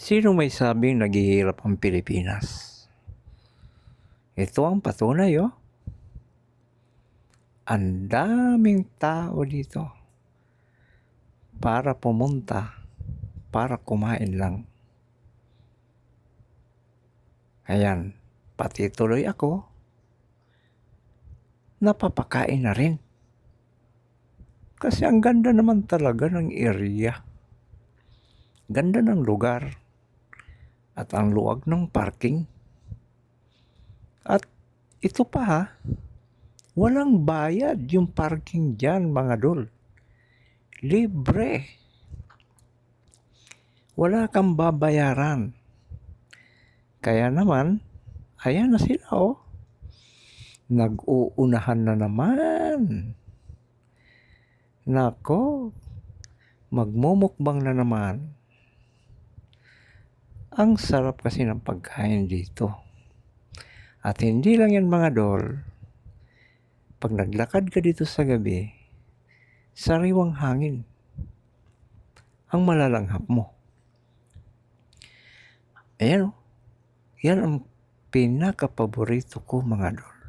Sino may sabing naghihirap ang Pilipinas? Ito ang patunay, oh. Ang daming tao dito para pumunta, para kumain lang. Ayan, pati tuloy ako, napapakain na rin. Kasi ang ganda naman talaga ng area. Ganda ng lugar. At ang luwag ng parking. At ito pa ha, walang bayad yung parking dyan mga dol. Libre. Wala kang babayaran. Kaya naman, ayan na sila oh. Nag-uunahan na naman. Nako, magmumukbang na naman. Ang sarap kasi ng pagkain dito. At hindi lang yan mga dol. Pag naglakad ka dito sa gabi, sariwang hangin ang malalanghap mo. Ayan oh. Yan ang pinaka-paborito ko mga dol.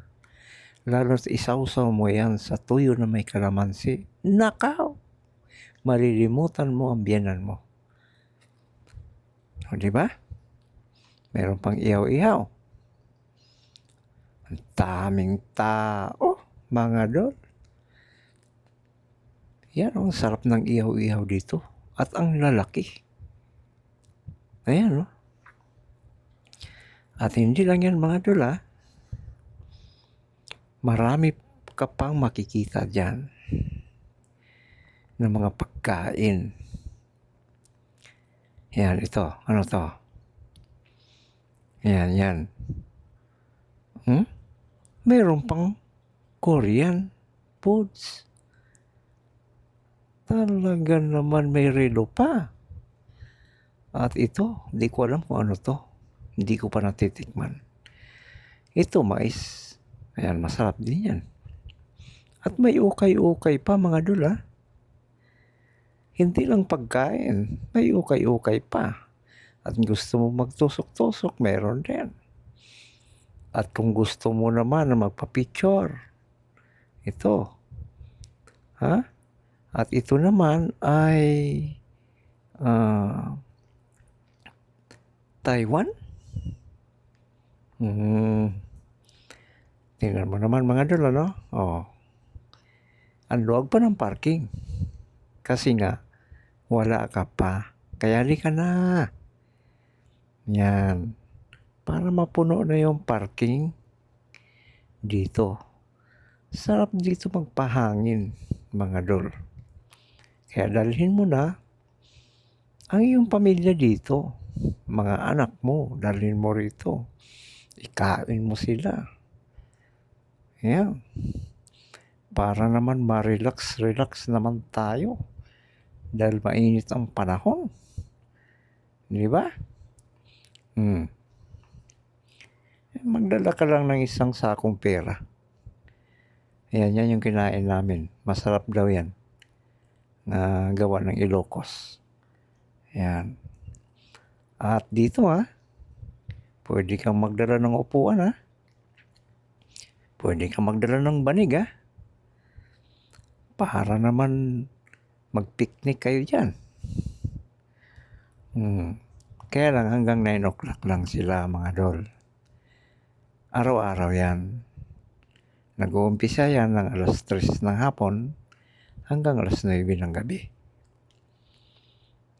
Lalo sa isawsaw mo yan sa tuyo na may kalamansi. Nakaw! Malilimutan mo ang biyanan mo. O diba? Meron pang ihaw-ihaw. Ang daming tao, mga dol. Yan ang sarap ng ihaw-ihaw dito. At ang lalaki. Ayan, no? At hindi lang yan mga dol, ha? Marami ka pang makikita dyan ng mga pagkain. Yan, ito. Ano to? Yan. Meron pang Korean foods. Talaga naman may relo pa. At ito, hindi ko alam kung ano to. Hindi ko pa natitikman. Ito, mais. Ayan, masarap din yan. At may ukay-ukay pa mga dul, ha? Hindi lang pagkain, may ukay-ukay pa. At gusto mo magtusok-tusok, meron din. At kung gusto mo naman na magpa-picture, ito. Ha? At ito naman ay Taiwan. Tingnan mo naman mga dol, ano? Oh. Ang luwag pa ng parking. Kasi nga, wala ka pa. Kaya di ka na. Yan. Para mapuno na yung parking dito. Sarap dito magpahangin, mga dol. Kaya dalhin mo na ang iyong pamilya dito. Mga anak mo, dalhin mo rito. Ikain mo sila. Yan. Para naman ma-relax naman tayo. Dahil mainit ang panahon. Di ba? Magdala ka lang ng isang sakong pera. Ayan, yan yung kinain namin. Masarap daw yan. Na gawa ng Ilocos. Ayan. At dito pwede kang magdala ng upuan Pwede kang magdala ng banig Para naman mag-picnic kayo dyan. Kaya lang hanggang 9 o'clock lang sila mga dol. Araw-araw yan. Nag-uumpisa yan ng alas 3 ng hapon hanggang alas 9 ng gabi.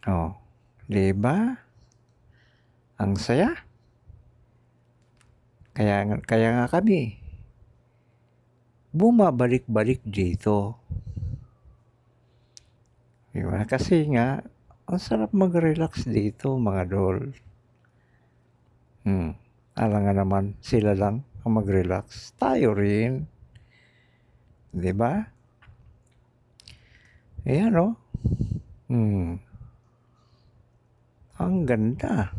Oh, diba? Ang saya. Kaya nga kami bumabalik-balik dito. Diba? Kasi nga, ang sarap mag-relax dito, mga dol. Alam nga naman, sila lang ang mag-relax. Tayo rin. Diba? Ayan, oh. Ang ganda.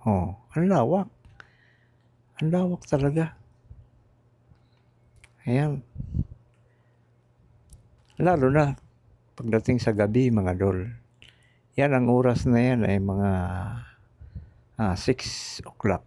Oh, ang lawak. Ang lawak talaga. Ayan. Lalo na pagdating sa gabi, mga dol. Yan, ang oras na yan ay mga 6 o'clock.